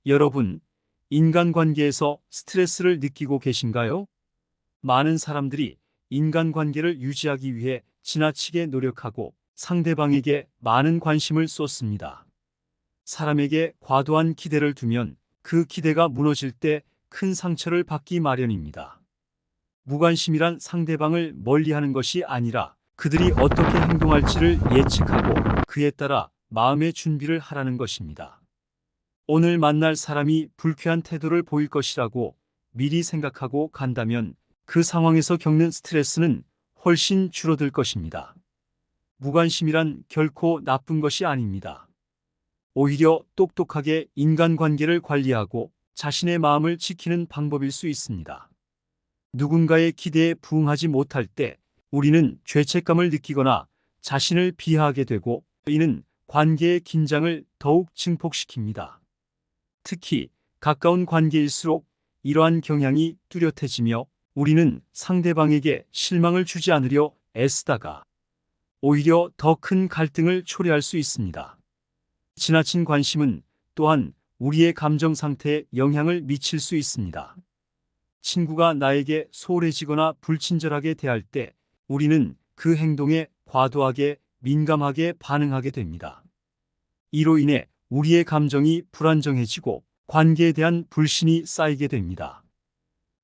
여러분, 인간관계에서 스트레스를 느끼고 계신가요? 많은 사람들이 인간관계를 유지하기 위해 지나치게 노력하고 상대방에게 많은 관심을 쏟습니다. 사람에게 과도한 기대를 두면 그 기대가 무너질 때 큰 상처를 받기 마련입니다. 무관심이란 상대방을 멀리하는 것이 아니라 그들이 어떻게 행동할지를 예측하고 그에 따라 마음의 준비를 하라는 것입니다. 오늘 만날 사람이 불쾌한 태도를 보일 것이라고 미리 생각하고 간다면 그 상황에서 겪는 스트레스는 훨씬 줄어들 것입니다. 무관심이란 결코 나쁜 것이 아닙니다. 오히려 똑똑하게 인간관계를 관리하고 자신의 마음을 지키는 방법일 수 있습니다. 누군가의 기대에 부응하지 못할 때 우리는 죄책감을 느끼거나 자신을 비하하게 되고 이는 관계의 긴장을 더욱 증폭시킵니다. 특히 가까운 관계일수록 이러한 경향이 뚜렷해지며 우리는 상대방에게 실망을 주지 않으려 애쓰다가 오히려 더 큰 갈등을 초래할 수 있습니다. 지나친 관심은 또한 우리의 감정 상태에 영향을 미칠 수 있습니다. 친구가 나에게 소홀해지거나 불친절하게 대할 때 우리는 그 행동에 과도하게 민감하게 반응하게 됩니다. 이로 인해 우리의 감정이 불안정해지고 관계에 대한 불신이 쌓이게 됩니다.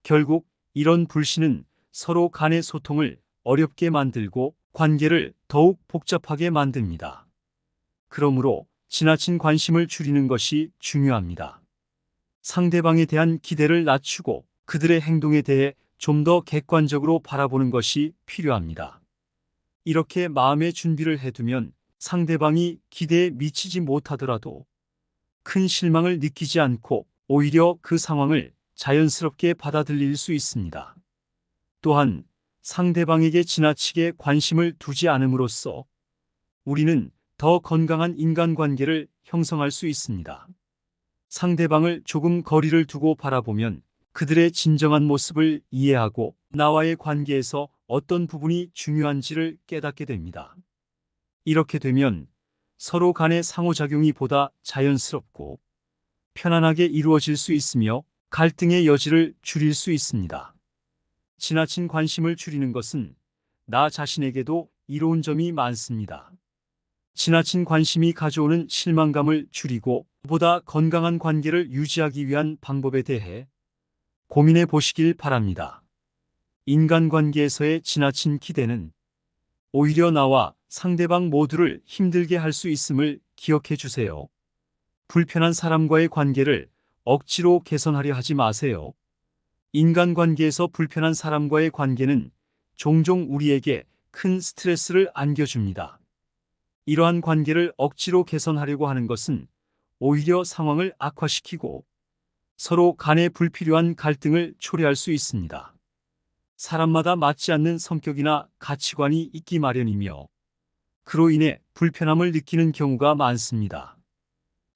결국 이런 불신은 서로 간의 소통을 어렵게 만들고 관계를 더욱 복잡하게 만듭니다. 그러므로 지나친 관심을 줄이는 것이 중요합니다. 상대방에 대한 기대를 낮추고 그들의 행동에 대해 좀 더 객관적으로 바라보는 것이 필요합니다. 이렇게 마음의 준비를 해두면 상대방이 기대에 미치지 못하더라도 큰 실망을 느끼지 않고 오히려 그 상황을 자연스럽게 받아들일 수 있습니다. 또한 상대방에게 지나치게 관심을 두지 않음으로써 우리는 더 건강한 인간관계를 형성할 수 있습니다. 상대방을 조금 거리를 두고 바라보면 그들의 진정한 모습을 이해하고 나와의 관계에서 어떤 부분이 중요한지를 깨닫게 됩니다. 이렇게 되면 서로 간의 상호작용이 보다 자연스럽고 편안하게 이루어질 수 있으며 갈등의 여지를 줄일 수 있습니다. 지나친 관심을 줄이는 것은 나 자신에게도 이로운 점이 많습니다. 지나친 관심이 가져오는 실망감을 줄이고 보다 건강한 관계를 유지하기 위한 방법에 대해 고민해 보시길 바랍니다. 인간관계에서의 지나친 기대는 오히려 나와 상대방 모두를 힘들게 할 수 있음을 기억해 주세요. 불편한 사람과의 관계를 억지로 개선하려 하지 마세요. 인간관계에서 불편한 사람과의 관계는 종종 우리에게 큰 스트레스를 안겨줍니다. 이러한 관계를 억지로 개선하려고 하는 것은 오히려 상황을 악화시키고 서로 간의 불필요한 갈등을 초래할 수 있습니다. 사람마다 맞지 않는 성격이나 가치관이 있기 마련이며 그로 인해 불편함을 느끼는 경우가 많습니다.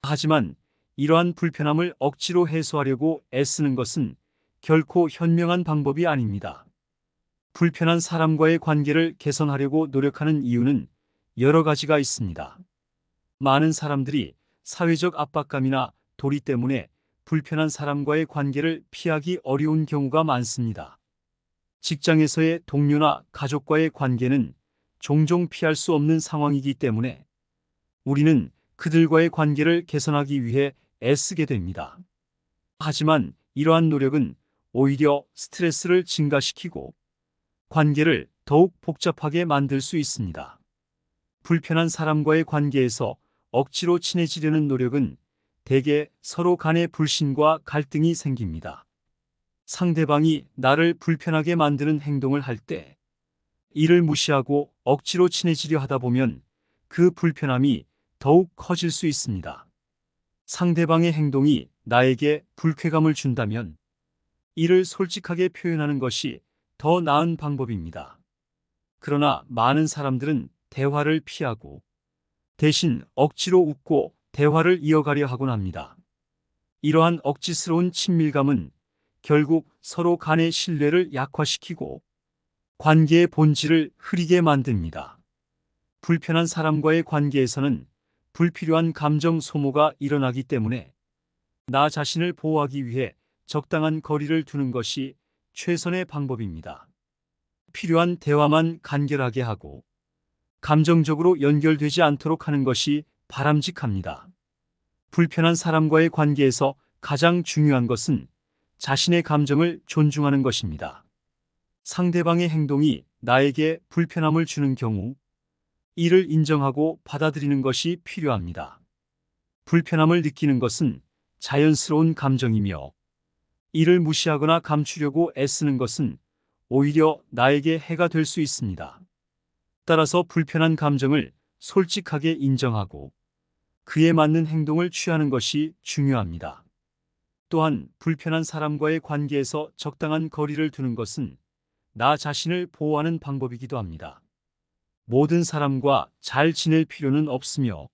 하지만 이러한 불편함을 억지로 해소하려고 애쓰는 것은 결코 현명한 방법이 아닙니다. 불편한 사람과의 관계를 개선하려고 노력하는 이유는 여러 가지가 있습니다. 많은 사람들이 사회적 압박감이나 도리 때문에 불편한 사람과의 관계를 피하기 어려운 경우가 많습니다. 직장에서의 동료나 가족과의 관계는 종종 피할 수 없는 상황이기 때문에 우리는 그들과의 관계를 개선하기 위해 애쓰게 됩니다. 하지만 이러한 노력은 오히려 스트레스를 증가시키고 관계를 더욱 복잡하게 만들 수 있습니다. 불편한 사람과의 관계에서 억지로 친해지려는 노력은 대개 서로 간의 불신과 갈등이 생깁니다. 상대방이 나를 불편하게 만드는 행동을 할 때 이를 무시하고 억지로 친해지려 하다 보면 그 불편함이 더욱 커질 수 있습니다. 상대방의 행동이 나에게 불쾌감을 준다면 이를 솔직하게 표현하는 것이 더 나은 방법입니다. 그러나 많은 사람들은 대화를 피하고 대신 억지로 웃고 대화를 이어가려 하곤 합니다. 이러한 억지스러운 친밀감은 결국 서로 간의 신뢰를 약화시키고 관계의 본질을 흐리게 만듭니다. 불편한 사람과의 관계에서는 불필요한 감정 소모가 일어나기 때문에 나 자신을 보호하기 위해 적당한 거리를 두는 것이 최선의 방법입니다. 필요한 대화만 간결하게 하고 감정적으로 연결되지 않도록 하는 것이 바람직합니다. 불편한 사람과의 관계에서 가장 중요한 것은 자신의 감정을 존중하는 것입니다. 상대방의 행동이 나에게 불편함을 주는 경우 이를 인정하고 받아들이는 것이 필요합니다. 불편함을 느끼는 것은 자연스러운 감정이며 이를 무시하거나 감추려고 애쓰는 것은 오히려 나에게 해가 될 수 있습니다. 따라서 불편한 감정을 솔직하게 인정하고 그에 맞는 행동을 취하는 것이 중요합니다. 또한 불편한 사람과의 관계에서 적당한 거리를 두는 것은 나 자신을 보호하는 방법이기도 합니다. 모든 사람과 잘 지낼 필요는 없으며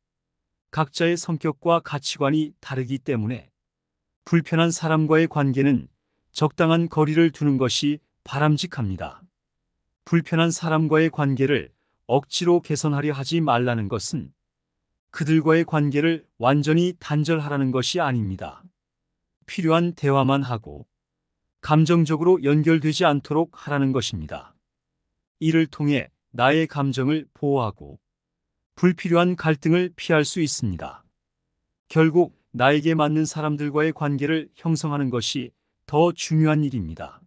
각자의 성격과 가치관이 다르기 때문에 불편한 사람과의 관계는 적당한 거리를 두는 것이 바람직합니다. 불편한 사람과의 관계를 억지로 개선하려 하지 말라는 것은 그들과의 관계를 완전히 단절하라는 것이 아닙니다. 필요한 대화만 하고 감정적으로 연결되지 않도록 하라는 것입니다. 이를 통해 나의 감정을 보호하고 불필요한 갈등을 피할 수 있습니다. 결국 나에게 맞는 사람들과의 관계를 형성하는 것이 더 중요한 일입니다.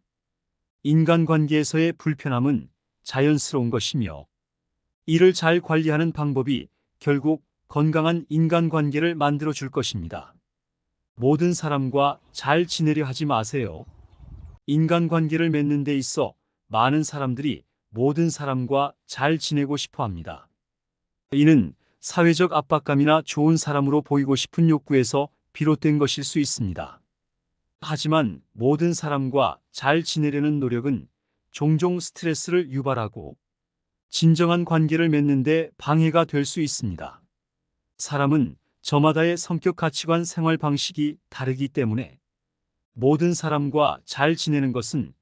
인간관계에서의 불편함은 자연스러운 것이며 이를 잘 관리하는 방법이 결국 건강한 인간관계를 만들어 줄 것입니다. 모든 사람과 잘 지내려 하지 마세요. 인간관계를 맺는 데 있어 많은 사람들이 모든 사람과 잘 지내고 싶어 합니다. 이는 사회적 압박감이나 좋은 사람으로 보이고 싶은 욕구에서 비롯된 것일 수 있습니다. 하지만 모든 사람과 잘 지내려는 노력은 종종 스트레스를 유발하고 진정한 관계를 맺는 데 방해가 될 수 있습니다. 사람은 저마다의 성격, 가치관, 생활 방식이 다르기 때문에 모든 사람과 잘 지내는 것은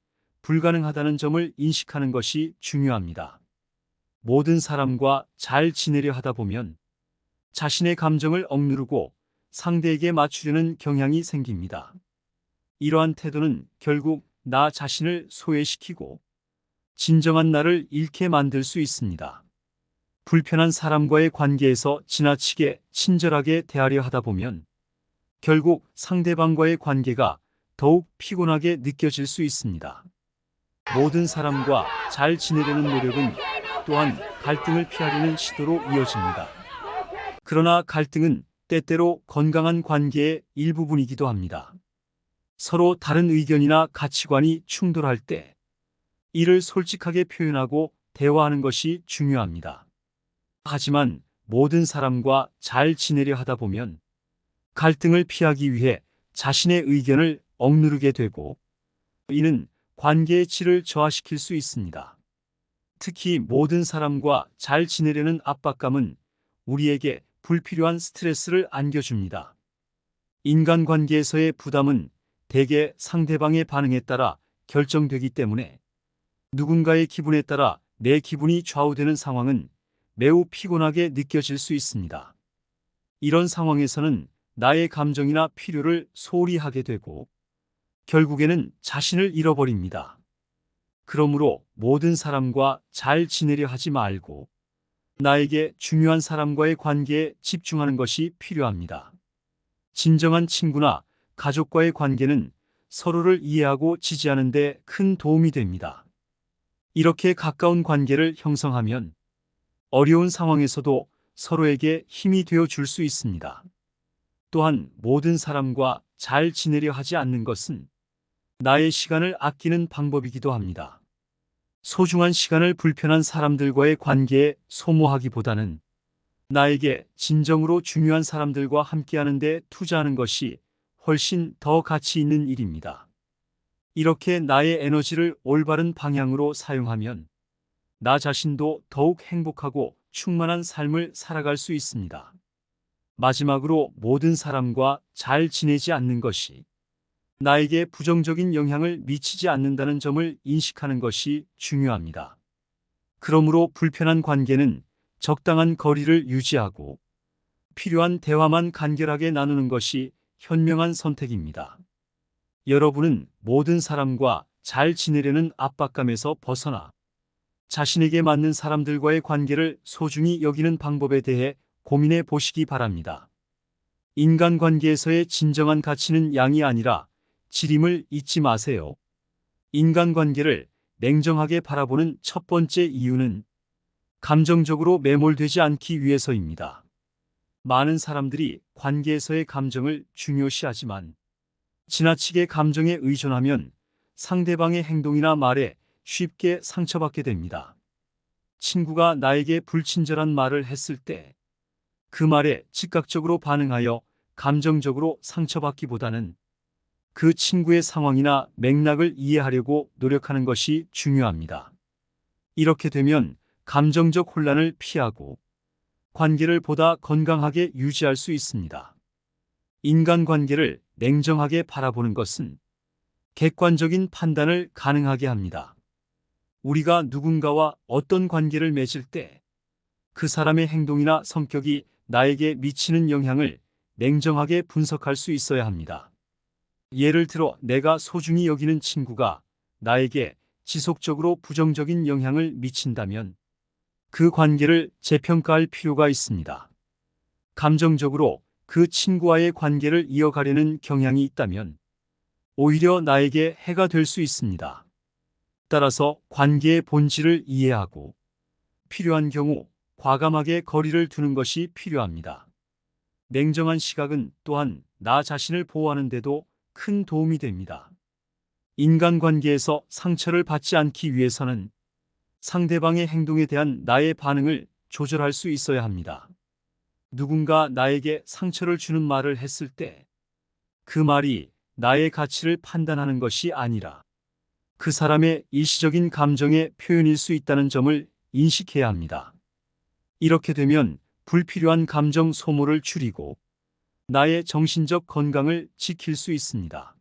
불가능하다는 점을 인식하는 것이 중요합니다. 모든 사람과 잘 지내려 하다 보면 자신의 감정을 억누르고 상대에게 맞추려는 경향이 생깁니다. 이러한 태도는 결국 나 자신을 소외시키고 진정한 나를 잃게 만들 수 있습니다. 불편한 사람과의 관계에서 지나치게 친절하게 대하려 하다 보면 결국 상대방과의 관계가 더욱 피곤하게 느껴질 수 있습니다. 모든 사람과 잘 지내려는 노력은 또한 갈등을 피하려는 시도로 이어집니다. 그러나 갈등은 때때로 건강한 관계의 일부분이기도 합니다. 서로 다른 의견이나 가치관이 충돌할 때 이를 솔직하게 표현하고 대화하는 것이 중요합니다. 하지만 모든 사람과 잘 지내려 하다 보면 갈등을 피하기 위해 자신의 의견을 억누르게 되고 이는 관계의 질을 저하시킬 수 있습니다. 특히 모든 사람과 잘 지내려는 압박감은 우리에게 불필요한 스트레스를 안겨줍니다. 인간관계에서의 부담은 대개 상대방의 반응에 따라 결정되기 때문에 누군가의 기분에 따라 내 기분이 좌우되는 상황은 매우 피곤하게 느껴질 수 있습니다. 이런 상황에서는 나의 감정이나 필요를 소홀히 하게 되고 결국에는 자신을 잃어버립니다. 그러므로 모든 사람과 잘 지내려 하지 말고 나에게 중요한 사람과의 관계에 집중하는 것이 필요합니다. 진정한 친구나 가족과의 관계는 서로를 이해하고 지지하는 데 큰 도움이 됩니다. 이렇게 가까운 관계를 형성하면 어려운 상황에서도 서로에게 힘이 되어 줄 수 있습니다. 또한 모든 사람과 잘 지내려 하지 않는 것은 나의 시간을 아끼는 방법이기도 합니다. 소중한 시간을 불편한 사람들과의 관계에 소모하기보다는 나에게 진정으로 중요한 사람들과 함께하는 데 투자하는 것이 훨씬 더 가치 있는 일입니다. 이렇게 나의 에너지를 올바른 방향으로 사용하면 나 자신도 더욱 행복하고 충만한 삶을 살아갈 수 있습니다. 마지막으로 모든 사람과 잘 지내지 않는 것이 나에게 부정적인 영향을 미치지 않는다는 점을 인식하는 것이 중요합니다. 그러므로 불편한 관계는 적당한 거리를 유지하고 필요한 대화만 간결하게 나누는 것이 현명한 선택입니다. 여러분은 모든 사람과 잘 지내려는 압박감에서 벗어나 자신에게 맞는 사람들과의 관계를 소중히 여기는 방법에 대해 고민해 보시기 바랍니다. 인간관계에서의 진정한 가치는 양이 아니라 질임을 잊지 마세요. 인간관계를 냉정하게 바라보는 첫 번째 이유는 감정적으로 매몰되지 않기 위해서입니다. 많은 사람들이 관계에서의 감정을 중요시하지만 지나치게 감정에 의존하면 상대방의 행동이나 말에 쉽게 상처받게 됩니다. 친구가 나에게 불친절한 말을 했을 때 그 말에 즉각적으로 반응하여 감정적으로 상처받기보다는 그 친구의 상황이나 맥락을 이해하려고 노력하는 것이 중요합니다. 이렇게 되면 감정적 혼란을 피하고 관계를 보다 건강하게 유지할 수 있습니다. 인간관계를 냉정하게 바라보는 것은 객관적인 판단을 가능하게 합니다. 우리가 누군가와 어떤 관계를 맺을 때 그 사람의 행동이나 성격이 나에게 미치는 영향을 냉정하게 분석할 수 있어야 합니다. 예를 들어 내가 소중히 여기는 친구가 나에게 지속적으로 부정적인 영향을 미친다면 그 관계를 재평가할 필요가 있습니다. 감정적으로 그 친구와의 관계를 이어가려는 경향이 있다면 오히려 나에게 해가 될 수 있습니다. 따라서 관계의 본질을 이해하고 필요한 경우 과감하게 거리를 두는 것이 필요합니다. 냉정한 시각은 또한 나 자신을 보호하는 데도 큰 도움이 됩니다. 인간관계에서 상처를 받지 않기 위해서는 상대방의 행동에 대한 나의 반응을 조절할 수 있어야 합니다. 누군가 나에게 상처를 주는 말을 했을 때 그 말이 나의 가치를 판단하는 것이 아니라 그 사람의 일시적인 감정의 표현일 수 있다는 점을 인식해야 합니다. 이렇게 되면 불필요한 감정 소모를 줄이고 나의 정신적 건강을 지킬 수 있습니다.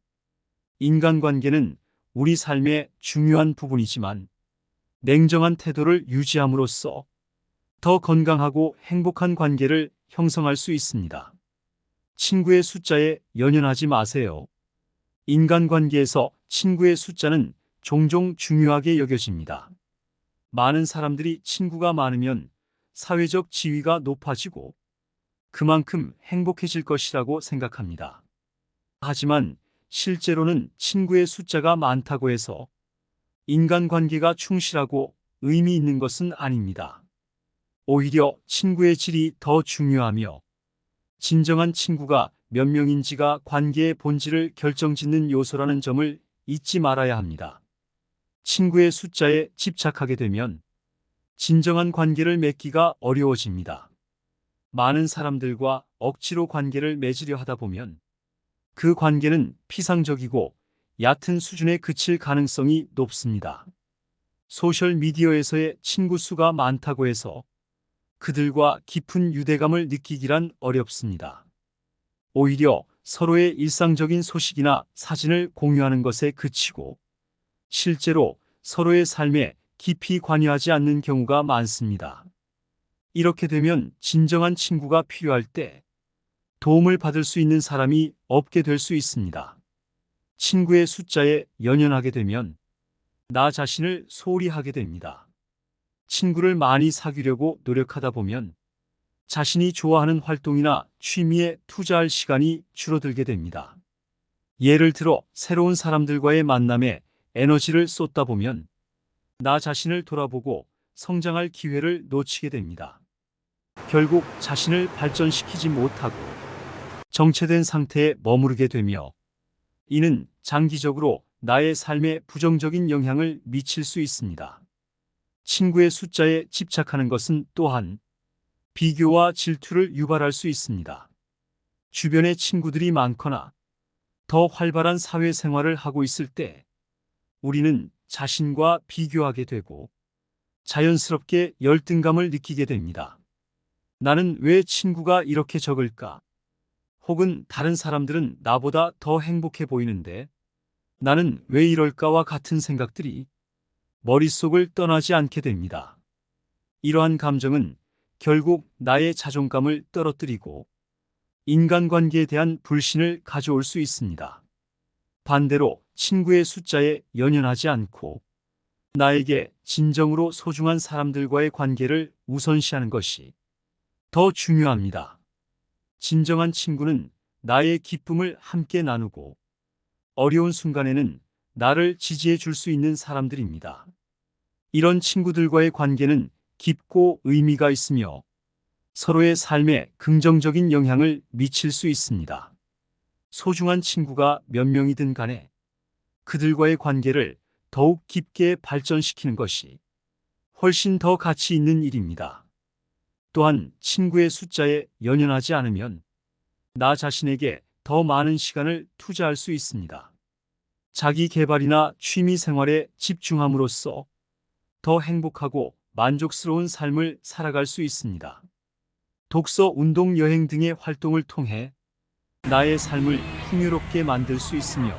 인간관계는 우리 삶의 중요한 부분이지만 냉정한 태도를 유지함으로써 더 건강하고 행복한 관계를 형성할 수 있습니다. 친구의 숫자에 연연하지 마세요. 인간관계에서 친구의 숫자는 종종 중요하게 여겨집니다. 많은 사람들이 친구가 많으면 사회적 지위가 높아지고 그만큼 행복해질 것이라고 생각합니다. 하지만 실제로는 친구의 숫자가 많다고 해서 인간관계가 충실하고 의미 있는 것은 아닙니다. 오히려 친구의 질이 더 중요하며 진정한 친구가 몇 명인지가 관계의 본질을 결정짓는 요소라는 점을 잊지 말아야 합니다. 친구의 숫자에 집착하게 되면 진정한 관계를 맺기가 어려워집니다. 많은 사람들과 억지로 관계를 맺으려 하다 보면 그 관계는 피상적이고 얕은 수준에 그칠 가능성이 높습니다. 소셜미디어에서의 친구 수가 많다고 해서 그들과 깊은 유대감을 느끼기란 어렵습니다. 오히려 서로의 일상적인 소식이나 사진을 공유하는 것에 그치고 실제로 서로의 삶에 깊이 관여하지 않는 경우가 많습니다. 이렇게 되면 진정한 친구가 필요할 때 도움을 받을 수 있는 사람이 없게 될 수 있습니다. 친구의 숫자에 연연하게 되면 나 자신을 소홀히 하게 됩니다. 친구를 많이 사귀려고 노력하다 보면 자신이 좋아하는 활동이나 취미에 투자할 시간이 줄어들게 됩니다. 예를 들어 새로운 사람들과의 만남에 에너지를 쏟다 보면 나 자신을 돌아보고 성장할 기회를 놓치게 됩니다. 결국 자신을 발전시키지 못하고 정체된 상태에 머무르게 되며 이는 장기적으로 나의 삶에 부정적인 영향을 미칠 수 있습니다. 친구의 숫자에 집착하는 것은 또한 비교와 질투를 유발할 수 있습니다. 주변에 친구들이 많거나 더 활발한 사회생활을 하고 있을 때 우리는 자신과 비교하게 되고 자연스럽게 열등감을 느끼게 됩니다. 나는 왜 친구가 이렇게 적을까? 혹은 다른 사람들은 나보다 더 행복해 보이는데 나는 왜 이럴까와 같은 생각들이 머릿속을 떠나지 않게 됩니다. 이러한 감정은 결국 나의 자존감을 떨어뜨리고 인간관계에 대한 불신을 가져올 수 있습니다. 반대로 친구의 숫자에 연연하지 않고 나에게 진정으로 소중한 사람들과의 관계를 우선시하는 것이 더 중요합니다. 진정한 친구는 나의 기쁨을 함께 나누고 어려운 순간에는 나를 지지해 줄 수 있는 사람들입니다. 이런 친구들과의 관계는 깊고 의미가 있으며 서로의 삶에 긍정적인 영향을 미칠 수 있습니다. 소중한 친구가 몇 명이든 간에 그들과의 관계를 더욱 깊게 발전시키는 것이 훨씬 더 가치 있는 일입니다. 또한 친구의 숫자에 연연하지 않으면 나 자신에게 더 많은 시간을 투자할 수 있습니다. 자기 개발이나 취미 생활에 집중함으로써 더 행복하고 만족스러운 삶을 살아갈 수 있습니다. 독서, 운동, 여행 등의 활동을 통해 나의 삶을 풍요롭게 만들 수 있으며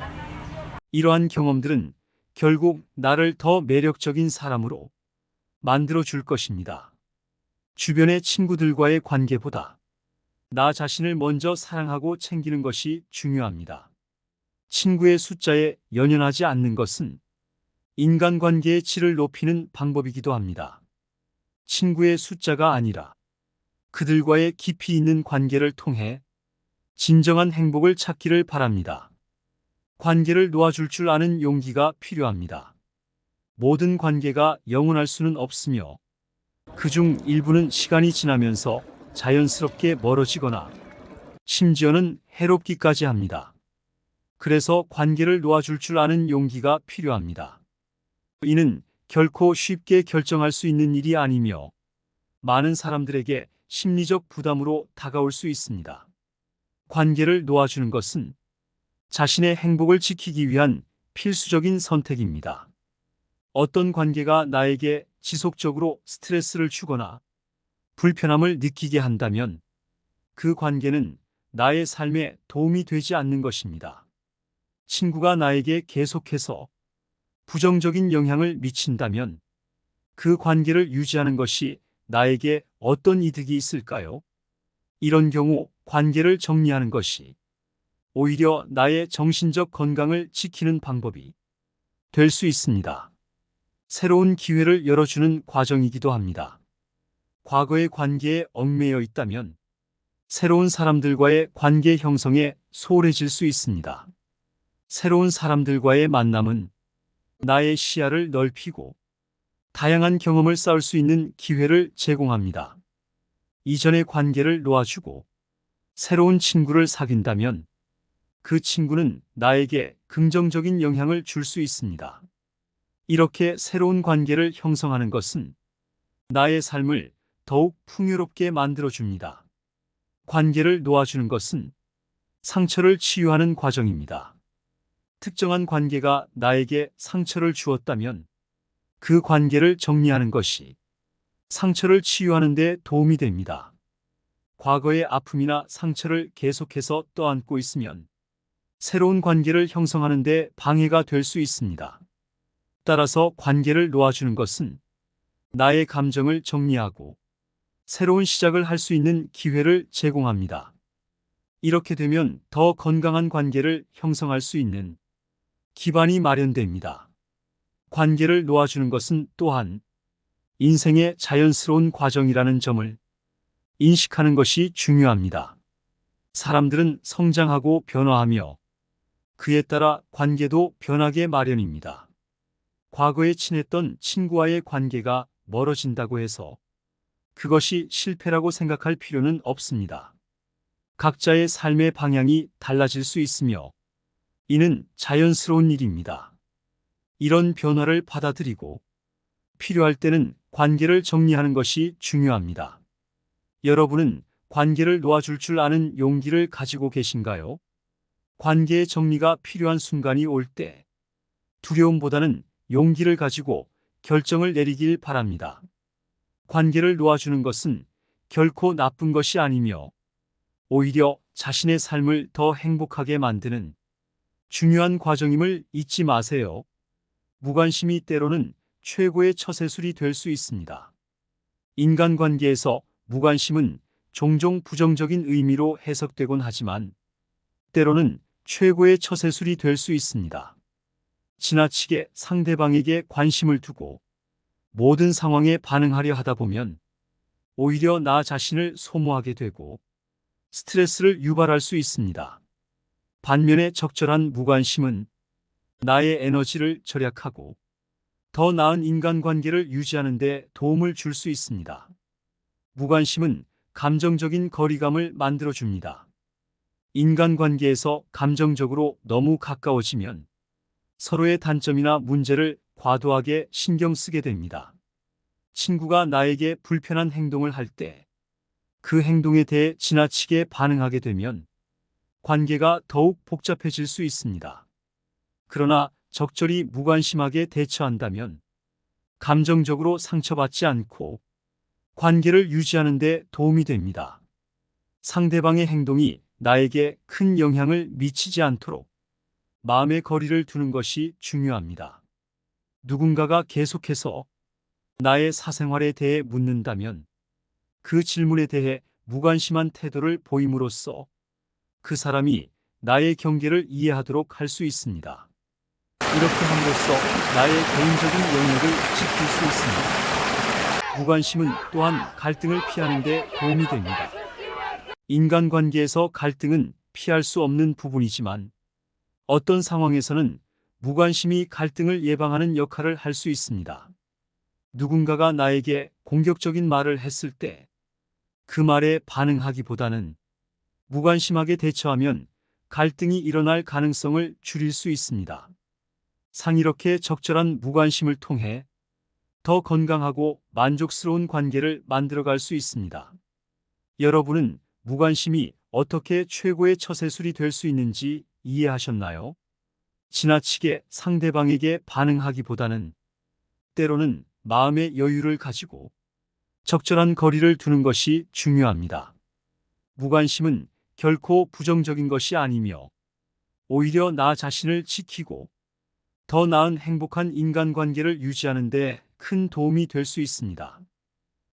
이러한 경험들은 결국 나를 더 매력적인 사람으로 만들어 줄 것입니다. 주변의 친구들과의 관계보다 나 자신을 먼저 사랑하고 챙기는 것이 중요합니다. 친구의 숫자에 연연하지 않는 것은 인간관계의 질을 높이는 방법이기도 합니다. 친구의 숫자가 아니라 그들과의 깊이 있는 관계를 통해 진정한 행복을 찾기를 바랍니다. 관계를 놓아줄 줄 아는 용기가 필요합니다. 모든 관계가 영원할 수는 없으며 그중 일부는 시간이 지나면서 자연스럽게 멀어지거나 심지어는 해롭기까지 합니다. 그래서 관계를 놓아줄 줄 아는 용기가 필요합니다. 이는 결코 쉽게 결정할 수 있는 일이 아니며 많은 사람들에게 심리적 부담으로 다가올 수 있습니다. 관계를 놓아주는 것은 자신의 행복을 지키기 위한 필수적인 선택입니다. 어떤 관계가 나에게 지속적으로 스트레스를 주거나 불편함을 느끼게 한다면 그 관계는 나의 삶에 도움이 되지 않는 것입니다. 친구가 나에게 계속해서 부정적인 영향을 미친다면 그 관계를 유지하는 것이 나에게 어떤 이득이 있을까요? 이런 경우 관계를 정리하는 것이 오히려 나의 정신적 건강을 지키는 방법이 될 수 있습니다. 새로운 기회를 열어주는 과정이기도 합니다. 과거의 관계에 얽매여 있다면 새로운 사람들과의 관계 형성에 소홀해질 수 있습니다. 새로운 사람들과의 만남은 나의 시야를 넓히고 다양한 경험을 쌓을 수 있는 기회를 제공합니다. 이전의 관계를 놓아주고 새로운 친구를 사귄다면 그 친구는 나에게 긍정적인 영향을 줄 수 있습니다. 이렇게 새로운 관계를 형성하는 것은 나의 삶을 더욱 풍요롭게 만들어줍니다. 관계를 놓아주는 것은 상처를 치유하는 과정입니다. 특정한 관계가 나에게 상처를 주었다면 그 관계를 정리하는 것이 상처를 치유하는 데 도움이 됩니다. 과거의 아픔이나 상처를 계속해서 떠안고 있으면 새로운 관계를 형성하는 데 방해가 될 수 있습니다. 따라서 관계를 놓아주는 것은 나의 감정을 정리하고 새로운 시작을 할 수 있는 기회를 제공합니다. 이렇게 되면 더 건강한 관계를 형성할 수 있는 기반이 마련됩니다. 관계를 놓아주는 것은 또한 인생의 자연스러운 과정이라는 점을 인식하는 것이 중요합니다. 사람들은 성장하고 변화하며 그에 따라 관계도 변하게 마련입니다. 과거에 친했던 친구와의 관계가 멀어진다고 해서 그것이 실패라고 생각할 필요는 없습니다. 각자의 삶의 방향이 달라질 수 있으며 이는 자연스러운 일입니다. 이런 변화를 받아들이고 필요할 때는 관계를 정리하는 것이 중요합니다. 여러분은 관계를 놓아줄 줄 아는 용기를 가지고 계신가요? 관계의 정리가 필요한 순간이 올 때 두려움보다는 용기를 가지고 결정을 내리길 바랍니다. 관계를 놓아주는 것은 결코 나쁜 것이 아니며 오히려 자신의 삶을 더 행복하게 만드는 중요한 과정임을 잊지 마세요. 무관심이 때로는 최고의 처세술이 될 수 있습니다. 인간관계에서 무관심은 종종 부정적인 의미로 해석되곤 하지만 때로는 최고의 처세술이 될 수 있습니다. 지나치게 상대방에게 관심을 두고 모든 상황에 반응하려 하다 보면 오히려 나 자신을 소모하게 되고 스트레스를 유발할 수 있습니다. 반면에 적절한 무관심은 나의 에너지를 절약하고 더 나은 인간관계를 유지하는 데 도움을 줄 수 있습니다. 무관심은 감정적인 거리감을 만들어줍니다. 인간관계에서 감정적으로 너무 가까워지면 서로의 단점이나 문제를 과도하게 신경 쓰게 됩니다. 친구가 나에게 불편한 행동을 할 때 그 행동에 대해 지나치게 반응하게 되면 관계가 더욱 복잡해질 수 있습니다. 그러나 적절히 무관심하게 대처한다면 감정적으로 상처받지 않고 관계를 유지하는 데 도움이 됩니다. 상대방의 행동이 나에게 큰 영향을 미치지 않도록 마음의 거리를 두는 것이 중요합니다. 누군가가 계속해서 나의 사생활에 대해 묻는다면 그 질문에 대해 무관심한 태도를 보임으로써 그 사람이 나의 경계를 이해하도록 할 수 있습니다. 이렇게 함으로써 나의 개인적인 영역을 지킬 수 있습니다. 무관심은 또한 갈등을 피하는 데 도움이 됩니다. 인간관계에서 갈등은 피할 수 없는 부분이지만 어떤 상황에서는 무관심이 갈등을 예방하는 역할을 할 수 있습니다. 누군가가 나에게 공격적인 말을 했을 때 그 말에 반응하기보다는 무관심하게 대처하면 갈등이 일어날 가능성을 줄일 수 있습니다. 이렇게 적절한 무관심을 통해 더 건강하고 만족스러운 관계를 만들어갈 수 있습니다. 여러분은 무관심이 어떻게 최고의 처세술이 될 수 있는지 이해하셨나요? 지나치게 상대방에게 반응하기보다는 때로는 마음의 여유를 가지고 적절한 거리를 두는 것이 중요합니다. 무관심은 결코 부정적인 것이 아니며 오히려 나 자신을 지키고 더 나은 행복한 인간관계를 유지하는 데 큰 도움이 될 수 있습니다.